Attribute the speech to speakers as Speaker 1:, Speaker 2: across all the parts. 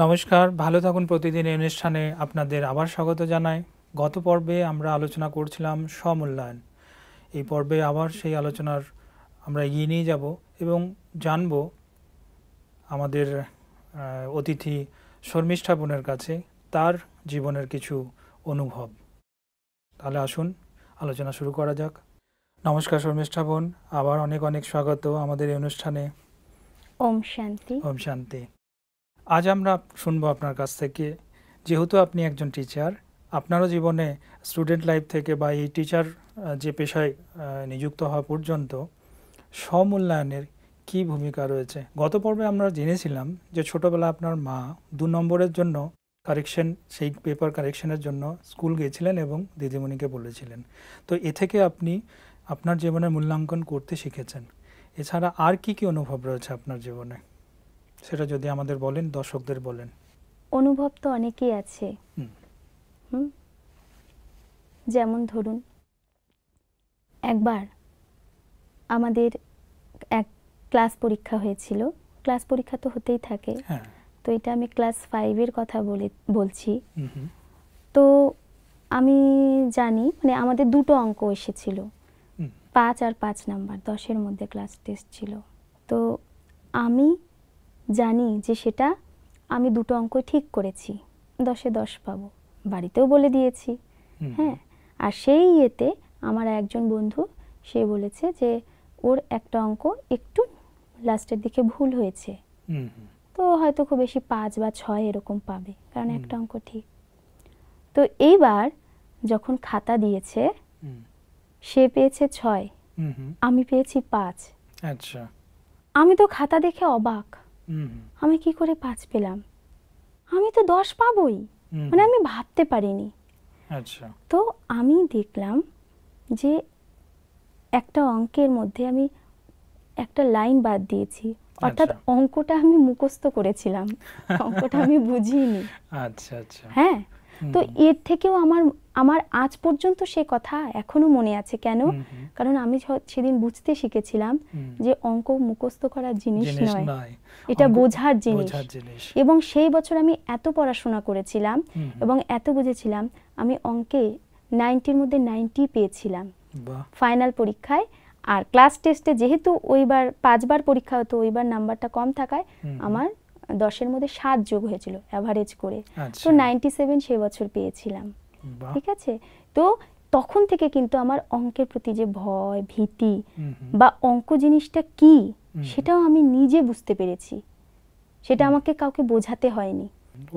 Speaker 1: নমস্কার, ভালো থাকুন। প্রতিদিন এই অনুষ্ঠানে আপনাদের আবার স্বাগত জানাই। গত পর্বে আমরা আলোচনা করছিলাম স্বমূল্যায়ন। এই পর্বে আবার সেই আলোচনার আমরা এগিয়ে নিয়ে যাব এবং জানব আমাদের অতিথি শর্মিষ্ঠা বোনের কাছে তার জীবনের কিছু অনুভব। তাহলে আসুন আলোচনা শুরু করা যাক। নমস্কার শর্মিষ্ঠা বোন, আবার অনেক অনেক স্বাগত আমাদের এই অনুষ্ঠানে।
Speaker 2: ওম শান্তি।
Speaker 1: ওম শান্তি। আজ আমরা শুনবো আপনার কাছ থেকে, যেহেতু আপনি একজন টিচার, আপনারও জীবনে স্টুডেন্ট লাইফ থেকে বা এই টিচার যে পেশায় নিযুক্ত হওয়া পর্যন্ত স্বমূল্যায়নের কী ভূমিকা রয়েছে। গত পর্বে আমরা জেনেছিলাম যে ছোটোবেলা আপনার মা 2 নম্বরের জন্য কারেকশন, সেই পেপার কারেকশনের জন্য স্কুল গিয়েছিলেন এবং দিদিমণিকে বলেছিলেন। তো এ থেকে আপনি আপনার জীবনে মূল্যাঙ্কন করতে শিখেছেন। এছাড়া আর কি কি অনুভব রয়েছে আপনার জীবনে, সেটা যদি আমাদের বলেন, দর্শকদের বলেন।
Speaker 2: অনুভব তো অনেকই আছে। যেমন ধরুন, একবার আমাদের এক ক্লাস পরীক্ষা হয়েছিল। ক্লাস পরীক্ষা তো হতেই থাকে, তো এটা আমি ক্লাস 5-এর কথা বলছি। তো আমি জানি, মানে আমাদের 2টো অঙ্ক এসেছিল, 5 আর 5 নাম্বার, 10-এর মধ্যে ক্লাস টেস্ট ছিল। তো আমি জানি যে সেটা আমি 2টো অঙ্ক ঠিক করেছি, 10-এ 10 পাবো, বাড়িতেও বলে দিয়েছি। হ্যাঁ, আর সেই ইয়েতে আমার একজন বন্ধু, সে বলেছে যে ওর একটা অঙ্ক একটু লাস্টের দিকে ভুল হয়েছে, তো হয়তো খুব বেশি 5 বা 6 এরকম পাবে, কারণ একটা অঙ্ক ঠিক। তো এইবার যখন খাতা দিয়েছে, সে পেয়েছে 6, আমি পেয়েছি 5।
Speaker 1: আচ্ছা।
Speaker 2: আমি তো খাতা দেখে অবাক, আমি কি করে 5 পেলাম? আমি তো 10 পাবোই, মানে আমি ভাবতে পারিনি।
Speaker 1: আচ্ছা।
Speaker 2: তো আমি দেখলাম যে একটা অঙ্কের মধ্যে আমি একটা লাইন বাদ দিয়েছি, অর্থাৎ অঙ্কটা আমি মুখস্থ করেছিলাম, অঙ্কটা আমি বুঝিনি।
Speaker 1: আচ্ছা আচ্ছা।
Speaker 2: হ্যাঁ, তো এর থেকেও আমার আজ পর্যন্ত সে কথা এখনো মনে আছে। কেন? কারণ আমি সেদিন বুঝতে শিখেছিলাম যে অঙ্ক মুখস্থ করার জিনিস নয়, এটা বোঝার জিনিস। এবং সেই বছর আমি এত পড়াশোনা করেছিলাম এবং এত বুঝেছিলাম, আমি অঙ্কে 90-র মধ্যে 90 পেয়েছিলাম ফাইনাল পরীক্ষায়। আর ক্লাস টেস্টে যেহেতু ওইবার 5 বার পরীক্ষা হতো, ওইবার নাম্বারটা কম থাকায় আমার 10-এর মধ্যে 7 যোগ হয়েছিল অ্যাভারেজ করে। তো 97 সেই বছর পেয়েছিলাম। ঠিক আছে, তো তখন থেকে কিন্তু আমার অঙ্কের প্রতি যে ভয়, ভীতি বা অঙ্ক জিনিসটা কি, সেটাও আমি নিজে বুঝতে পেরেছি। সেটা আমাকে কাউকে বোঝাতে হয়নি,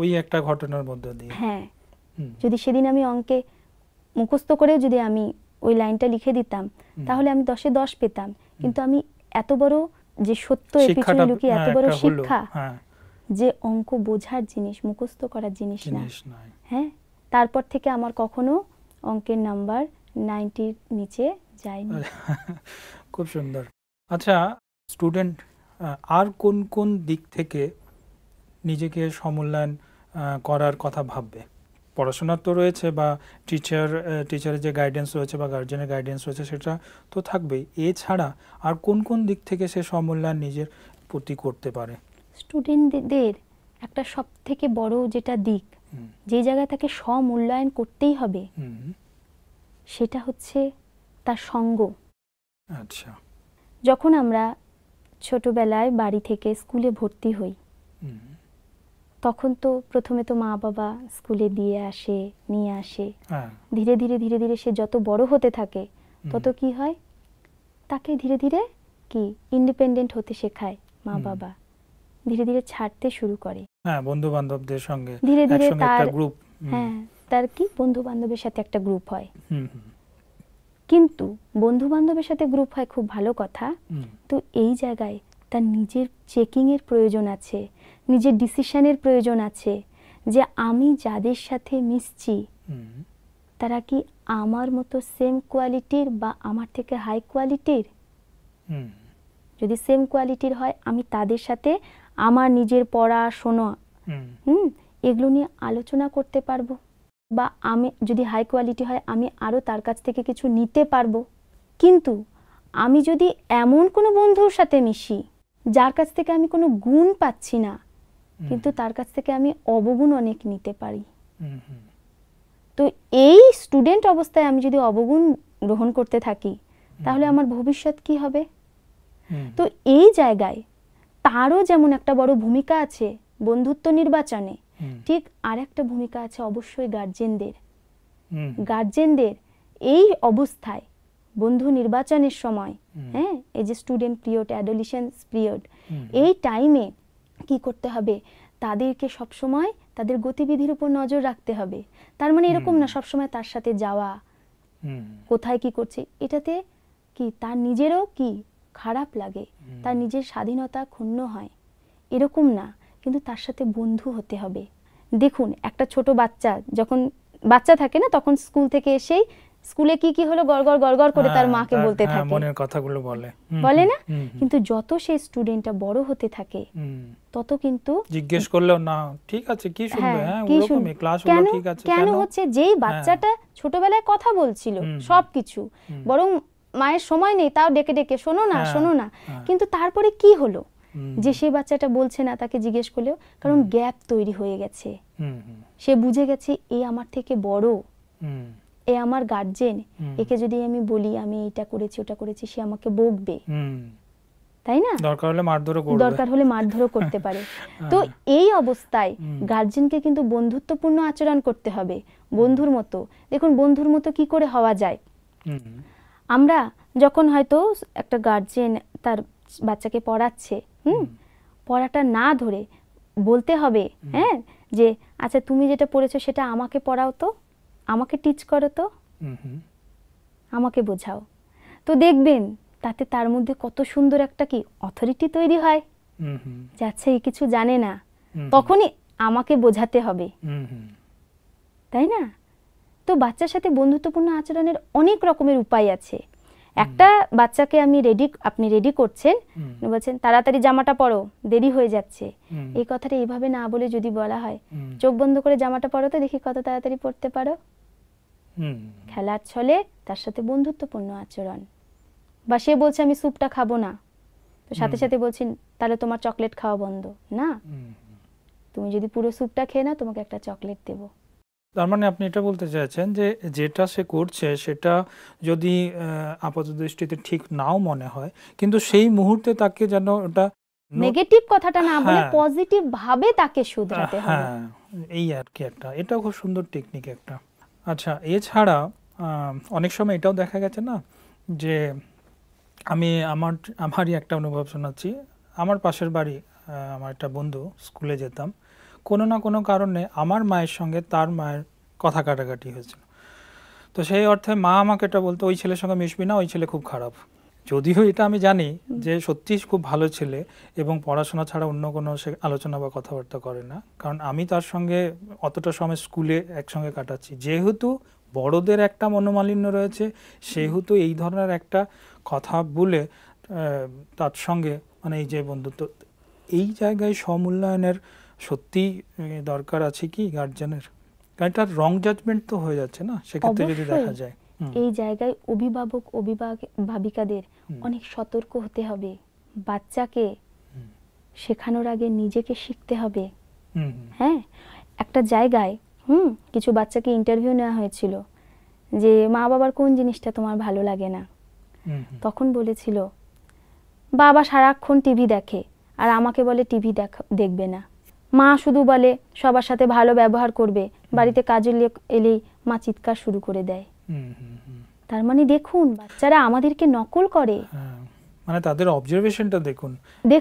Speaker 1: ওই একটা ঘটনার মধ্যে দিয়ে।
Speaker 2: হ্যাঁ, যদি সেদিন আমি অঙ্কে মুখস্থ করে যদি আমি ওই লাইনটা লিখে দিতাম, তাহলে আমি 10-এ 10 পেতাম। কিন্তু আমি এত বড় যে সত্য এর পিছনে লুকিয়ে এত বড় শিক্ষা, যে অঙ্ক বোঝার জিনিস, মুখস্থ করার জিনিস না। হ্যাঁ, তারপর থেকে আমার কখনো অঙ্কের নাম্বার 90-র নিচে যায়নি।
Speaker 1: খুব সুন্দর। আচ্ছা, স্টুডেন্ট আর কোন কোন দিক থেকে নিজেকে সমমূল্যায়ন করার কথা ভাববে? পড়াশোনার তো রয়েছে, বা টিচারের যে গাইডেন্স রয়েছে বা গার্জেনের গাইডেন্স রয়েছে, সেটা তো থাকবেই। এছাড়া আর কোন কোন দিক থেকে সে সমমূল্যায়ন নিজের প্রতি করতে পারে?
Speaker 2: স্টুডেন্টদের একটা সব থেকে বড় যেটা দিক, যে জায়গায় তাকে স্বমূল্যায়ন করতেই হবে, সেটা হচ্ছে তার সঙ্গ।
Speaker 1: আচ্ছা।
Speaker 2: যখন আমরা ছোটবেলায় বাড়ি থেকে স্কুলে ভর্তি হই, তখন তো প্রথমে তো মা বাবা স্কুলে দিয়ে আসে, নিয়ে আসে। ধীরে ধীরে ধীরে ধীরে সে যত বড় হতে থাকে, তত কি হয়, তাকে ধীরে ধীরে কি ইন্ডিপেন্ডেন্ট হতে শেখায় মা বাবা। ধীরে ধীরে ছাড়তে শুরু করে,
Speaker 1: হ্যাঁ, বন্ধু বান্ধবদের সঙ্গে
Speaker 2: ধীরে ধীরে
Speaker 1: তার গ্রুপ,
Speaker 2: হ্যাঁ, তার কি বন্ধু বান্ধবের সাথে একটা গ্রুপ হয়। কিন্তু বন্ধু বান্ধবের সাথে গ্রুপ হয়, খুব ভালো কথা। তো এই জায়গায় তার নিজের চেকিং এর প্রয়োজন আছে, নিজের ডিসিশনের প্রয়োজন আছে, যে আমি যাদের সাথে মিশছি তারা কি আমার মতো সেম কোয়ালিটির বা আমার থেকে হাই কোয়ালিটির। যদি সেম কোয়ালিটির হয়, আমি তাদের সাথে আমার নিজের পড়াশোনা এগুলো নিয়ে আলোচনা করতে পারবো, বা আমি যদি হাই কোয়ালিটি হয়, আমি আরও তার কাছ থেকে কিছু নিতে পারবো। কিন্তু আমি যদি এমন কোনো বন্ধুর সাথে মিশি যার কাছ থেকে আমি কোনো গুণ পাচ্ছি না, কিন্তু তার কাছ থেকে আমি অবগুণ অনেক নিতে পারি। তো এই স্টুডেন্ট অবস্থায় আমি যদি অবগুণ গ্রহণ করতে থাকি তাহলে আমার ভবিষ্যৎ কি হবে? তো এই জায়গায় তারও যেমন একটা বড় ভূমিকা আছে বন্ধুত্ব নির্বাচনে, ঠিক আর একটা ভূমিকা আছে অবশ্যই গার্জেনদের। গার্জেনদের এই অবস্থায় বন্ধু নির্বাচনের সময়, হ্যাঁ, এই যে স্টুডেন্ট পিরিয়ড, অ্যাডোলেসেন্স পিরিয়ড, এই টাইমে কি করতে হবে? তাদেরকে সবসময় তাদের গতিবিধির উপর নজর রাখতে হবে। তার মানে এরকম না সবসময় তার সাথে যাওয়া, কোথায় কি করছে এটাতে কি তার নিজেরও কি খারাপ লাগে, তার নিজের স্বাধীনতা ক্ষুণ্ণ হয়, এরকম না, কিন্তু তার সাথে বন্ধু হতে হবে। দেখুন একটা ছোট বাচ্চা যখন বাচ্চা থাকে না, তখন স্কুল থেকে এসেই স্কুলে কি কি হলো গড়গড় গড়গড় করে তার মাকে বলতে থাকে,
Speaker 1: মনের কথাগুলো
Speaker 2: বলে না? কিন্তু যত সেই স্টুডেন্টটা বড় হতে থাকে তত কিন্তু
Speaker 1: জিজ্ঞেস করলেও না ঠিক আছে কি শুনবে, হ্যাঁ ওরকমই ক্লাস হলো ঠিক আছে,
Speaker 2: কেন হচ্ছে যেই বাচ্চাটা ছোটবেলায় কথা বলছিল সবকিছু, বরং মায়ের সময় নেই তাও ডেকে ডেকে শোনো না শোনো না, কিন্তু তারপরে কি হলো যে সেই বাচ্চাটা বলছে না, তাকে জিজ্ঞেস করলেও, কারণ গ্যাপ তৈরি হয়ে গেছে। সে বুঝে গেছে এ আমার থেকে বড়, এ আমার গার্জেন, একে যদি আমি বলি আমি এটা করেছি ওটা করেছি সে আমাকে বকবে, তাই না? দরকার হলে মারধরও করতে পারে। তো এই অবস্থায় গার্জেনকে কিন্তু বন্ধুত্বপূর্ণ আচরণ করতে হবে, বন্ধুর মতো। দেখুন বন্ধুর মতো কি করে হওয়া যায়? আমরা যখন হয়তো একটা গার্জেন তার বাচ্চাকে পড়াচ্ছে, পড়াটা না ধরে বলতে হবে, হ্যাঁ, যে আচ্ছা তুমি যেটা পড়েছো সেটা আমাকে পড়াও তো, আমাকে টিচ করো তো, আমাকে বোঝাও। তো দেখবেন তাতে তার মধ্যে কত সুন্দর একটা কি অথরিটি তৈরি হয়, যে আচ্ছা এই কিছু জানে না, তখনই আমাকে বোঝাতে হবে, তাই না? তো বাচ্চার সাথে বন্ধুত্বপূর্ণ আচরণের অনেক রকমের উপায় আছে। একটা বাচ্চাকে আপনি রেডি করছেন, বলছেন তাড়াতাড়ি জামাটা পরো দেরি হয়ে যাচ্ছে, এই কথাটা এইভাবে না বলে যদি বলা হয় চোখ বন্ধ করে জামাটা পরো তো দেখি কত তাড়াতাড়ি পড়তে পারো, খেলার ছলে তার সাথে বন্ধুত্বপূর্ণ আচরণ। বা সে বলছে আমি স্যুপটা খাবো না, তো সাথে সাথে বলছেন তাহলে তোমার চকলেট খাওয়া বন্ধ না, তুমি যদি পুরো স্যুপটা খেয়ে নাও তোমাকে একটা চকলেট দেবো।
Speaker 1: তার মানে আপনি এটা বলতে চাইছেন যে যেটা সে করছে সেটা যদি আপাত দৃষ্টিতে ঠিক নাও মনে হয়, কিন্তু সেই মুহূর্তে তাকে যেন ওটা
Speaker 2: নেগেটিভ কথাটা না বলে পজিটিভ ভাবে তাকে শুধরাতে হবে।
Speaker 1: হ্যাঁ, এই আর কি একটা, এটাও খুব সুন্দর টেকনিক একটা। আচ্ছা, এছাড়া অনেক সময় এটাও দেখা গেছে না যে আমারই একটা অনুভব শোনাচ্ছি। আমার পাশের বাড়ি আমার একটা বন্ধু, স্কুলে যেতাম, কোনো না কোনো কারণে আমার মায়ের সঙ্গে তার মায়ের কথা কাটাকাটি হয়েছিল। তো সেই অর্থে মা আমাকে এটা বলতো ওই ছেলের সঙ্গে মিশবি না, ওই ছেলে খুব খারাপ। যদিও এটা আমি জানি যে সত্যিই খুব ভালো ছেলে এবং পড়াশোনা ছাড়া অন্য কোনো সে আলোচনা বা কথাবার্তা করে না, কারণ আমি তার সঙ্গে অতটা সময় স্কুলে একসঙ্গে কাটাচ্ছি। যেহেতু বড়দের একটা মনোমালিন্য রয়েছে, সেহেতু এই ধরনের একটা কথা বলে তার সঙ্গে মানে এই যে বন্ধুত্ব, এই জায়গায় সমূল্যায়নের সত্যি দরকার আছে কি গার্জেনের? কারণ এটা রং জাজমেন্ট তো হয়ে যাচ্ছে না সেক্ষেত্রে যদি দেখা যায়।
Speaker 2: এই জায়গায় অভিভাবক অভিভাবিকাদের অনেক সতর্ক হতে হবে। বাচ্চাকে শেখানোর আগে নিজেকে শিখতে হবে। হ্যাঁ, একটা জায়গায় কিছু বাচ্চাকে ইন্টারভিউ নেওয়া হয়েছিল যে মা বাবার কোন জিনিসটা তোমার ভালো লাগে না, তখন বলেছিল বাবা সারাক্ষণ টিভি দেখে আর আমাকে বলে টিভি দেখবে না, মা শুধু বলে সবার সাথে ভালো ব্যবহার করবে, বাড়িতে কাজে এলেই মা চিৎকার শুরু করে দেয়। তার মানে দেখুন বাচ্চারা আমাদেরকে নকল করে,
Speaker 1: মানে তাদের অবজারভেশনটা দেখুন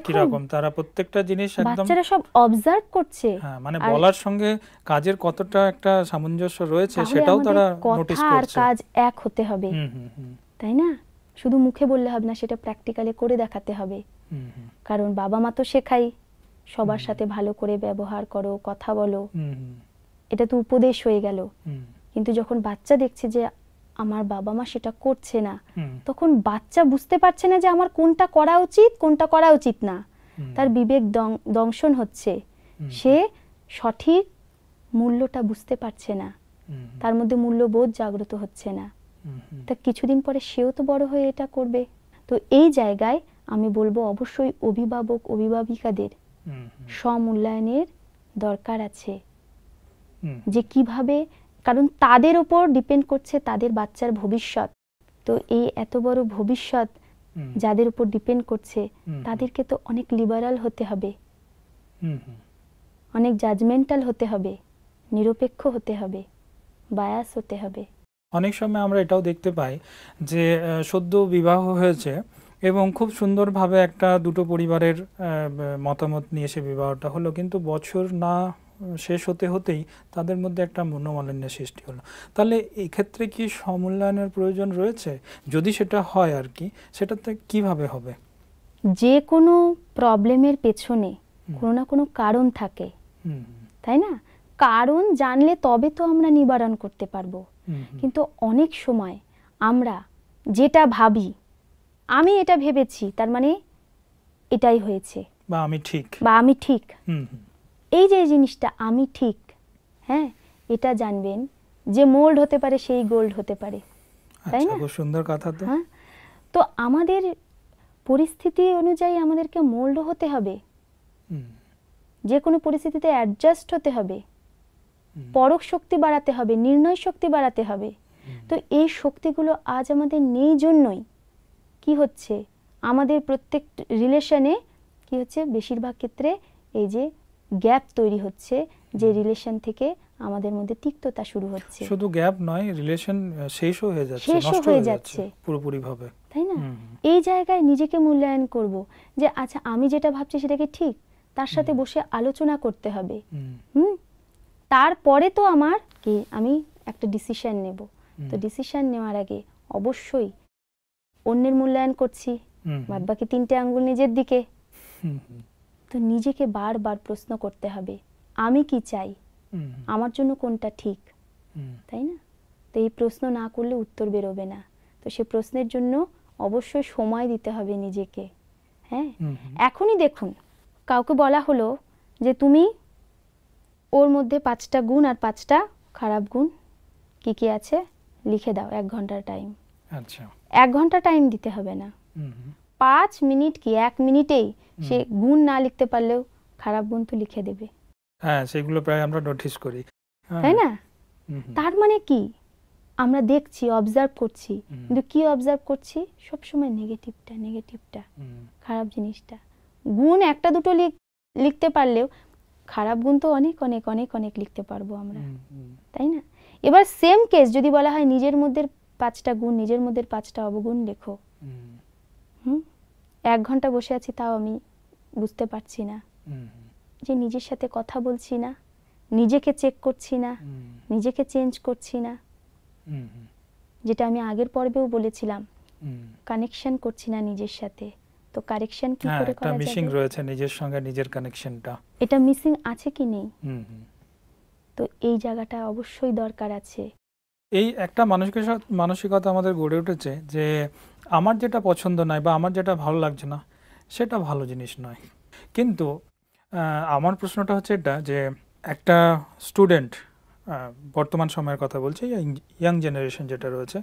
Speaker 1: কিরকম, তারা প্রত্যেকটা জিনিস একদম
Speaker 2: বাচ্চারা সব অবজার্ভ করছে।
Speaker 1: হ্যাঁ, মানে বলার সঙ্গে কাজের কতটা একটা সামঞ্জস্য রয়েছে সেটাও তারা নোটিস করছে।
Speaker 2: আর কাজ এক হতে হবে, তাই না? শুধু মুখে বললে হবে না, সেটা প্র্যাকটিক্যালি করে দেখাতে হবে। কারণ বাবা মা তো শেখাই সবার সাথে ভালো করে ব্যবহার করো, কথা বলো, এটা তো উপদেশ হয়ে গেল। কিন্তু যখন বাচ্চা দেখছে যে আমার বাবা মা সেটা করছে না, তখন বাচ্চা বুঝতে পারছে না যে আমার কোনটা করা উচিত কোনটা করা উচিত না, তার বিবেক দংশন হচ্ছে, সে সঠিক মূল্যটা বুঝতে পারছে না, তার মধ্যে মূল্যবোধ জাগ্রত হচ্ছে না। তা কিছুদিন পরে সেও তো বড় হয়ে এটা করবে। তো এই জায়গায় আমি বলবো অবশ্যই অভিভাবক অভিভাবিকাদের স্বমূল্যায়নের দরকার আছে, যে কিভাবে, কারণ তাদের উপর ডিপেন্ড করছে তাদের বাচ্চার ভবিষ্যৎ। তো এই এত বড় ভবিষ্যৎ যাদের উপর ডিপেন্ড করছে তাদেরকে তো অনেক লিবারাল হতে হবে, অনেক জাজমেন্টাল হতে হবে, নিরপেক্ষ হতে হবে, বায়াস হতে হবে।
Speaker 1: অনেক সময় আমরা এটাও দেখতে পাই যে সদ্য বিবাহ হয়েছে এবং খুব সুন্দরভাবে একটা দুটো পরিবারের মতামত নিয়ে সে বিবাহটা হলো, কিন্তু বছর না শেষ হতে হতেই তাদের মধ্যে একটা মনোমালিন্যের সৃষ্টি হলো। তাহলে এই ক্ষেত্রে কি সমমূল্যায়নের প্রয়োজন রয়েছে? যদি সেটা হয় আর কি, সেটাতে কিভাবে হবে?
Speaker 2: যে কোনো প্রবলেমের পেছনে কোনো না কোনো কারণ থাকে, তাই না? কারণ জানলে তবে তো আমরা নিবারণ করতে পারবো। কিন্তু অনেক সময় আমরা যেটা ভাবি, আমি এটা ভেবেছি তার মানে এটাই হয়েছে,
Speaker 1: বা আমি ঠিক,
Speaker 2: বা আমি ঠিক, এই যে জিনিসটা আমি ঠিক, হ্যাঁ, এটা জানবেন যে মোল্ড হতে পারে সেই গোল্ড হতে পারে, তাই না?
Speaker 1: খুব সুন্দর কথা। তো
Speaker 2: হ্যাঁ, তো আমাদের পরিস্থিতি অনুযায়ী আমাদেরকে মোল্ড হতে হবে, যে কোনো পরিস্থিতিতে অ্যাডজাস্ট হতে হবে, পরখ শক্তি বাড়াতে হবে, নির্ণয় শক্তি বাড়াতে হবে। তো এই শক্তিগুলো আজ আমাদের নেই জন্যই কি হচ্ছে, আমাদের প্রত্যেক রিলেশনে কি হচ্ছে, বেশিরভাগ ক্ষেত্রে এই যে গ্যাপ তৈরি হচ্ছে, যে রিলেশন থেকে আমাদের মধ্যে তিক্ততা শুরু হচ্ছে।
Speaker 1: শুধু গ্যাপ নয়, রিলেশন শেষও হয়ে যাচ্ছে, নষ্ট হয়ে যাচ্ছে পুরোপুরি ভাবে,
Speaker 2: তাই না? এই জায়গায় নিজেকে মূল্যায়ন করব যে আচ্ছা আমি যেটা ভাবছি সেটা কি ঠিক, তার সাথে বসে আলোচনা করতে হবে। তারপরে তো আমার কি, আমি একটা ডিসিশন নেব। তো ডিসিশন নেওয়ার আগে অবশ্যই অন্যের মূল্যায়ন করছি, বাদ বাকি তিনটে আঙ্গুল নিজের দিকে। তো নিজেকে বারবার প্রশ্ন করতে হবে, আমি কি চাই, আমার জন্য কোনটা ঠিক, তাই না? তো এই প্রশ্ন না করলে উত্তর বেরোবে না। তো সে প্রশ্নের জন্য অবশ্যই সময় দিতে হবে নিজেকে। হ্যাঁ, এখনই দেখুন কাউকে বলা হলো যে তুমি ওর মধ্যে 5টা গুণ আর 5টা খারাপ গুণ কি কি আছে লিখে দাও, 1 ঘন্টার টাইম।
Speaker 1: আচ্ছা,
Speaker 2: 1 ঘন্টা টাইম দিতে হবে না, 5 মিনিট কি 1 মিনিটেই সে গুণ না লিখতে পারলেও খারাপ গুণ তো লিখে দেবে।
Speaker 1: হ্যাঁ, সেগুলো প্রায় আমরা নোটিস করি,
Speaker 2: তাই না? তার মানে কি, আমরা দেখছি, অবজার্ভ করছি, কিন্তু কি অবজার্ভ করছি, সবসময় নেগেটিভটা, খারাপ জিনিসটা। গুণ একটা দুটো লিখতে পারলেও খারাপ গুণ তো অনেক অনেক অনেক অনেক লিখতে পারবো আমরা, তাই না? এবার সেম কেস যদি বলা হয় নিজের মধ্যে 5টা গুণ, নিজের মধ্যে 5টা অবগুণ লেখো, 1 ঘন্টা বসে আছি তাও আমি বুঝতে পারছি না যে নিজের সাথে কথা বলছি না, নিজেকে চেক করছি না, নিজেকে চেঞ্জ করছি না, যেটা আমি আগের পর্বেও বলেছিলাম, কানেকশন করছি না নিজের সাথে। তো কারেকশন কি করে করা যাবে?
Speaker 1: মিসিং রয়েছে নিজের সঙ্গে নিজের কানেকশনটা,
Speaker 2: এটা মিসিং আছে কি নেই? তো এই জায়গাটা অবশ্যই দরকার আছে।
Speaker 1: এই একটা মানসিকতা আমাদের গড়ে উঠেছে যে আমার যেটা পছন্দ নয় বা আমার যেটা ভালো লাগছে না সেটা ভালো জিনিস নয়। কিন্তু আমার প্রশ্নটা হচ্ছে এটা যে একটা স্টুডেন্ট, বর্তমান সময়ের কথা বলছি, ইয়াং জেনারেশন যেটা রয়েছে,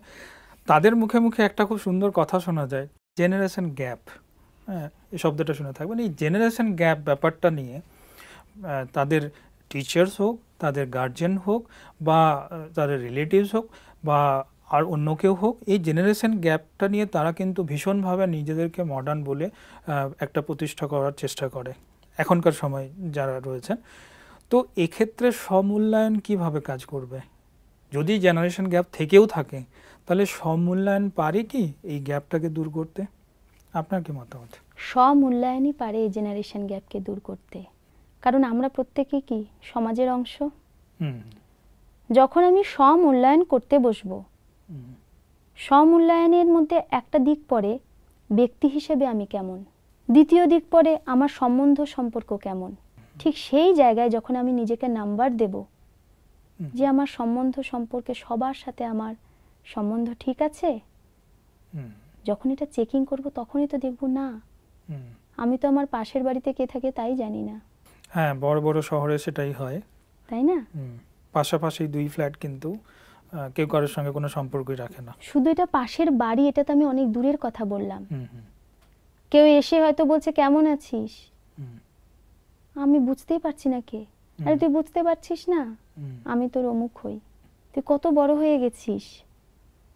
Speaker 1: তাদের মুখে মুখে একটা খুব সুন্দর কথা শোনা যায়, জেনারেশন গ্যাপ। এই শব্দটা শুনে থাকবেন। এই জেনারেশন গ্যাপ ব্যাপারটা নিয়ে তাদের টিচার্স হোক, তাদের গার্জেন হোক, বা তাদের রিলেটিভস হোক, বা আর অন্য কেউ হোক, এই জেনারেশন গ্যাপটা নিয়ে তারা কিন্তু ভীষণভাবে নিজেদেরকে মডার্ন বলে একটা প্রতিষ্ঠা করার চেষ্টা করে এখনকার সময় যারা রয়েছেন। তো এক্ষেত্রে সমমূল্যায়ন কিভাবে কাজ করবে? যদি জেনারেশন গ্যাপ থেকেও থাকে তাহলে সমমূল্যায়ন পারে কি এই গ্যাপটাকে দূর করতে? আপনার কি মতামত?
Speaker 2: সমমূল্যায়নই পারে এই জেনারেশন গ্যাপকে দূর করতে, কারণ আমরা প্রত্যেকেই কি সমাজের অংশ। যখন আমি সমমূল্যায়ন করতে বসবো, সমমূল্যায়নের মধ্যে একটা দিক পড়ে ব্যক্তি হিসেবে আমি কেমন, দ্বিতীয় দিক পড়ে আমার সম্বন্ধ সম্পর্ক কেমন। ঠিক সেই জায়গায় যখন আমি নিজেকে নাম্বার দেব যে আমার সম্বন্ধ সম্পর্কে সবার সাথে আমার সম্বন্ধ ঠিক আছে, যখন এটা চেকিং করব তখনই তো দেখব না আমি তো আমার পাশের বাড়িতে কে থাকে তাই জানি না।
Speaker 1: হ্যাঁ, বড় বড় শহরে সেটাই হয়,
Speaker 2: তাই না?
Speaker 1: পাশাপাশি 2 ফ্ল্যাট কিন্তু কেউ কারোর সঙ্গে কোনো সম্পর্কই রাখে না।
Speaker 2: শুধু এটা পাশের বাড়ি, এটা তো আমি অনেক দূরের কথা বললাম। কেউ এসে হয়তো বলছে কেমন আছিস, আমি বুঝতেই পারছি না কে। আরে তুই বুঝতে পারছিস না, আমি তোর অমুক হই, তুই কত বড় হয়ে গেছিস,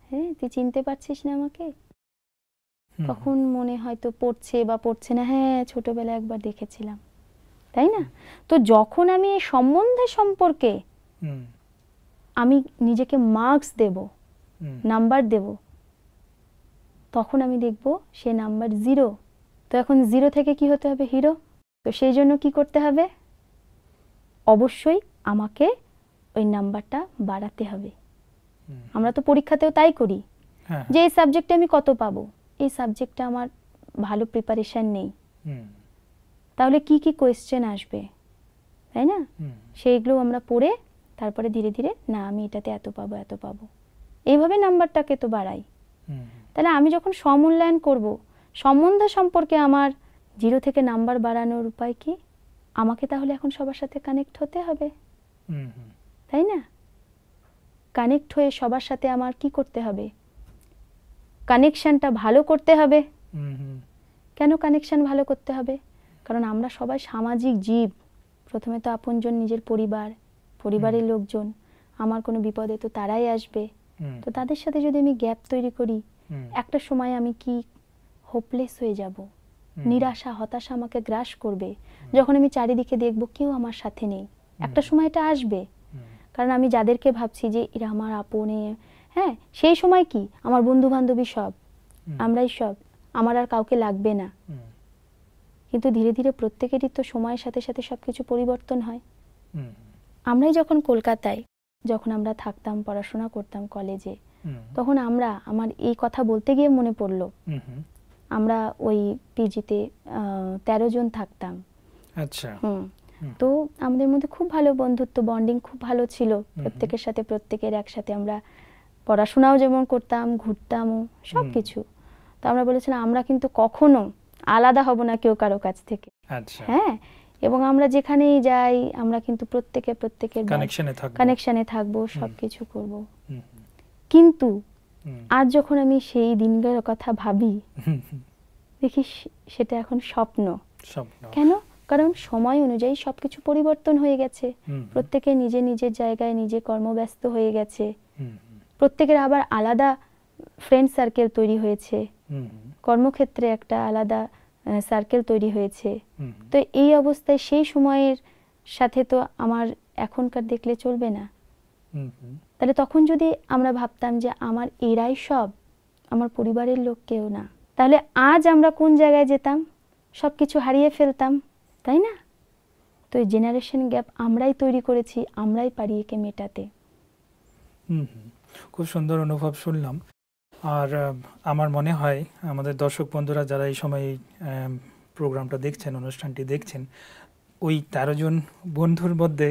Speaker 2: হ্যাঁ তুই চিনতে পারছিস না আমাকে। কখন মনে হয়তো পড়ছে বা পড়ছে না, হ্যাঁ ছোটবেলায় একবার দেখেছিলাম, তাই না? তো যখন আমি এই সম্বন্ধে সম্পর্কে আমি নিজেকে মার্কস দেব, নাম্বার দেব, তখন আমি দেখব সে নাম্বার 0। তো এখন 0 থেকে কি হতে হবে? হিরো। তো সেই জন্য কি করতে হবে? অবশ্যই আমাকে ওই নাম্বারটা বাড়াতে হবে। আমরা তো পরীক্ষাতেও তাই করি, যে এই সাবজেক্টে আমি কত পাবো, এই সাবজেক্টে আমার ভালো প্রিপারেশন নেই, তাহলে কি কি কোয়েশ্চেন আসবে, তাই না? সেইগুলো আমরা পড়ে তারপরে ধীরে ধীরে না আমি এটাতে এত পাবো এত পাবো, এইভাবে নাম্বারটাকে তো বাড়াই। তাহলে আমি যখন সমূল্যায়ন করব, সম্বন্ধ সম্পর্কে আমার 0 থেকে নাম্বার বাড়ানোর উপায় কি? আমাকে তাহলে এখন সবার সাথে কানেক্ট হতে হবে, তাই না? কানেক্ট হয়ে সবার সাথে আমার কি করতে হবে? কানেকশনটা ভালো করতে হবে। কেন কানেকশন ভালো করতে হবে? কারণ আমরা সবাই সামাজিক জীব। প্রথমে তো আপনজন নিজের পরিবার, পরিবারের লোকজন, আমার কোনো বিপদে তো তারাই আসবে। তো তাদের সাথে যদি আমি গ্যাপ তৈরি করি, একটা সময় আমি কি হোপলেস হয়ে যাব, নিরাশা হতাশা আমাকে গ্রাস করবে। যখন আমি চারিদিকে দেখব কেউ আমার সাথে নেই, একটা সময় এটা আসবে। কারণ আমি যাদেরকে ভাবছি যে এরা আমার আপনে, হ্যাঁ সেই সময় কি আমার বন্ধু বান্ধবী সব, আমরাই সব, আমার আর কাউকে লাগবে না। কিন্তু ধীরে ধীরে প্রত্যেকেরই তো সময়ের সাথে সাথে সবকিছু পরিবর্তন হয়। আমরাই যখন কলকাতায়, যখন আমরা থাকতাম, পড়াশোনা করতাম কলেজে, তখন আমার এই কথা বলতে গিয়ে মনে পড়লো, আমরা ওই পিজিতে 13 জন থাকতাম।
Speaker 1: আচ্ছা।
Speaker 2: তো আমাদের মধ্যে খুব ভালো বন্ধুত্ব, বন্ডিং খুব ভালো ছিল। প্রত্যেকের সাথে প্রত্যেকের একসাথে আমরা পড়াশোনাও যেমন করতাম, ঘুরতামও, সবকিছু। তো আমরা বলেছিলাম আমরা কিন্তু কখনো আলাদা হব না কেউ কারো কাছ থেকে। হ্যাঁ, এবং আমরা যেখানেই যাই আমরা কিন্তু প্রত্যেকের কানেকশনে থাকবো, সবকিছু করব। কিন্তু আজ যখন আমি সেই দিনগুলোর কথা ভাবি, দেখি সেটা এখন স্বপ্ন। কেন? কারণ সময় অনুযায়ী সবকিছু পরিবর্তন হয়ে গেছে। প্রত্যেকে নিজের নিজের জায়গায় নিজে কর্মব্যস্ত হয়ে গেছে। প্রত্যেকের আবার আলাদা ফ্রেন্ড সার্কেল তৈরি হয়েছে, কর্মক্ষেত্রে একটা আলাদা সার্কেল তৈরি হয়েছে। তো এই অবস্থায় সেই সময়ের সাথে তো আমার এখনকার দেখলে চলবে না। তাহলে তখন যদি আমরা ভাবতাম যে আমার এরাই সব, আমার পরিবারের লোক কেউ না, তাহলে আজ আমরা কোন জায়গায় যেতাম? সবকিছু হারিয়ে ফেলতাম, তাই না? তো এই জেনারেশন গ্যাপ আমরাই তৈরি করেছি, আমরাই পারি একে মেটাতে।
Speaker 1: খুব সুন্দর অনুভব শুনলাম। আর আমার মনে হয় আমাদের দর্শক বন্ধুরা যারা এই সময় প্রোগ্রামটা দেখছেন, অনুষ্ঠানটি দেখছেন, ওই 13 জন বন্ধুর মধ্যে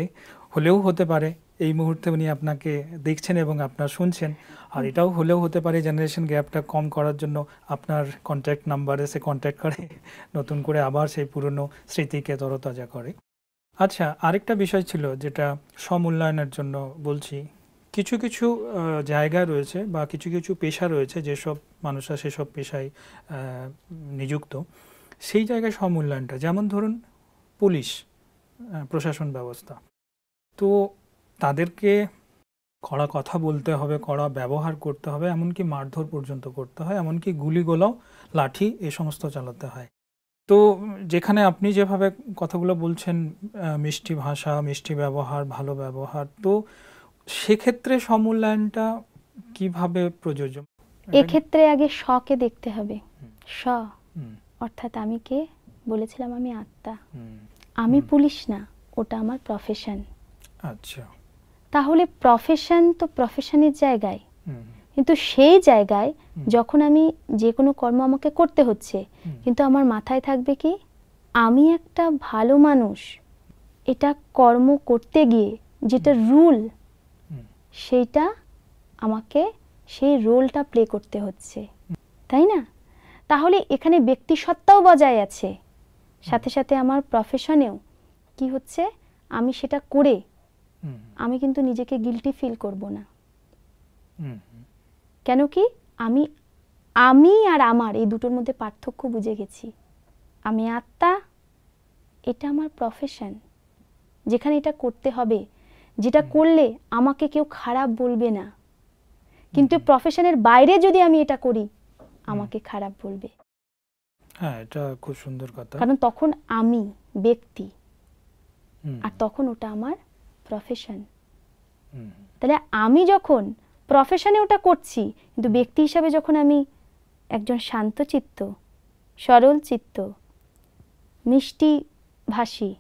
Speaker 1: হলেও হতে পারে এই মুহূর্তে উনি আপনাকে দেখছেন এবং আপনার শুনছেন। আর এটাও হলেও হতে পারে জেনারেশন গ্যাপটা কম করার জন্য আপনার কন্ট্যাক্ট নাম্বারে সে কন্ট্যাক্ট করে নতুন করে আবার সেই পুরনো স্মৃতিকে তরতাজা করে। আচ্ছা, আরেকটা বিষয় ছিল যেটা সমূল্যায়নের জন্য বলছি। কিছু কিছু জায়গা রয়েছে বা কিছু কিছু পেশা রয়েছে যেসব মানুষরা সেসব পেশায় নিযুক্ত, সেই জায়গায় সমূল্যায়নটা, যেমন ধরুন পুলিশ প্রশাসন ব্যবস্থা, তো তাদেরকে কড়া কথা বলতে হবে, কড়া ব্যবহার করতে হবে, এমনকি মারধর পর্যন্ত করতে হয়, এমনকি গুলিগোলাও, লাঠি এ সমস্ত চালাতে হয়। তো যেখানে আপনি যেভাবে কথাগুলো বলছেন, মিষ্টি ভাষা, মিষ্টি ব্যবহার, ভালো ব্যবহার, তো সেক্ষেত্রে সমূল্যায়নটা কিভাবে প্রযোজ্য?
Speaker 2: এক্ষেত্রে আগে কে দেখতে হবে। অর্থাৎ আমি কে? বলেছিলাম আমি আত্মা, আমি পুলিশ না, ওটা আমার প্রফেশন।
Speaker 1: আচ্ছা,
Speaker 2: তাহলে প্রফেশন তো প্রফেশনের জায়গায়, কিন্তু সেই জায়গায় যখন আমি যে কোনো কর্ম আমাকে করতে হচ্ছে, কিন্তু আমার মাথায় থাকবে কি আমি একটা ভালো মানুষ, এটা কর্ম করতে গিয়ে যেটা রুল, সেইটা আমাকে সেই রোলটা প্লে করতে হচ্ছে, তাই না? তাহলে এখানে ব্যক্তিসত্তাও বজায় আছে, সাথে সাথে আমার প্রফেশনেও কি হচ্ছে, আমি সেটা করে আমি কিন্তু নিজেকে গিল্টি ফিল করব না। কেন কি আমি আর আমার এই দুটোর মধ্যে পার্থক্য বুঝে গেছি। আমি আত্মা, এটা আমার প্রফেশন, যেখানে এটা করতে হবে, যেটা করলে আমাকে কেউ খারাপ বলবে না, কিন্তু প্রফেশনের বাইরে যদি আমি এটা করি আমাকে খারাপ বলবে।
Speaker 1: হ্যাঁ, এটা খুব সুন্দর কথা।
Speaker 2: কারণ তখন আমি ব্যক্তি, আর তখন ওটা আমার প্রফেশন। তাহলে আমি যখন প্রফেশনে ওটা করছি, কিন্তু ব্যক্তি হিসাবে যখন আমি একজন শান্তচিত্ত, সরল চিত্ত, মিষ্টি ভাষী,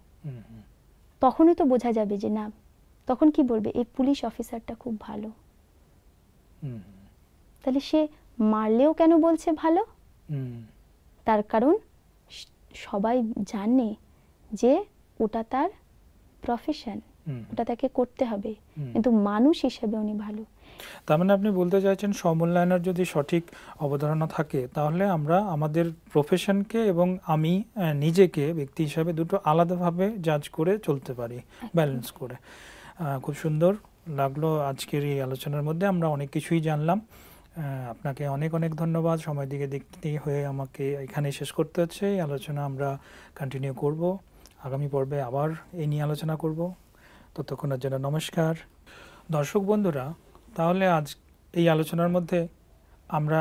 Speaker 2: তখনই তো বোঝা যাবে যে না, তখন কি বলবে, এই পুলিশ অফিসারটা খুব ভালো। তাহলে সে মারলেও কেন বলছে ভালো? তার কারণ সবাই জানে যে ওটা তার প্রফেশন, ওটা তাকে করতে হবে, কিন্তু মানুষ হিসেবে উনি ভালো।
Speaker 1: তার মানে আপনি বলতে চাইছেন সমূল্যায়নের যদি সঠিক অবধারণা থাকে, তাহলে আমরা আমাদের প্রফেশনকে এবং আমি নিজেকে ব্যক্তি হিসাবে দুটো আলাদাভাবে জাজ করে চলতে পারি, ব্যালেন্স করে। খুব সুন্দর লাগলো আজকের এই আলোচনার মধ্যে, আমরা অনেক কিছুই জানলাম। আপনাকে অনেক অনেক ধন্যবাদ। সময় দিকে দেখতে হয়ে আমাকে এখানে শেষ করতে হচ্ছে। এই আলোচনা আমরা কন্টিনিউ করব, আগামী পর্বে আবার এই নিয়ে আলোচনা করব। ততক্ষণের জন্য নমস্কার। দর্শক বন্ধুরা, তাহলে আজ এই আলোচনার মধ্যে আমরা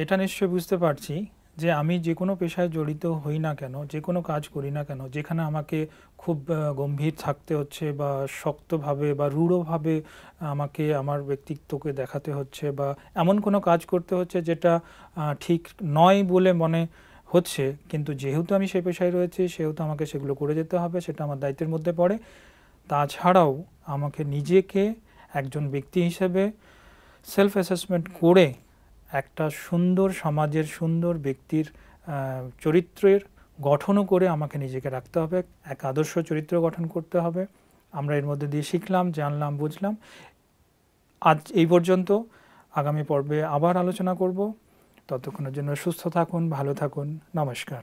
Speaker 1: এটা নিশ্চয়ই বুঝতে পারছি যে আমি যে কোনো পেশায় জড়িত হই না কেন, যে কোনো কাজ করি না কেন, যেখানে আমাকে খুব গম্ভীর থাকতে হচ্ছে বা শক্তভাবে বা রূঢ়ভাবে আমাকে আমার ব্যক্তিত্বকে দেখাতে হচ্ছে, বা এমন কোনো কাজ করতে হচ্ছে যেটা ঠিক নয় বলে মনে হচ্ছে, কিন্তু যেহেতু আমি সেই পেশায় রয়েছি সেহেতু আমাকে সেগুলো করে যেতে হবে, সেটা আমার দায়িত্বের মধ্যে পড়ে। তাছাড়াও আমাকে নিজেকে একজন ব্যক্তি হিসেবে সেলফ অ্যাসেসমেন্ট করে একটা সুন্দর সমাজের সুন্দর ব্যক্তির চরিত্রের গঠনও করে আমাকে নিজেকে রাখতে হবে, এক আদর্শ চরিত্র গঠন করতে হবে। আমরা এর মধ্যে দিয়ে শিখলাম, জানলাম, বুঝলাম। আজ এই পর্যন্ত, আগামী পর্বে আবার আলোচনা করব। ততক্ষণের জন্য সুস্থ থাকুন, ভালো থাকুন, নমস্কার।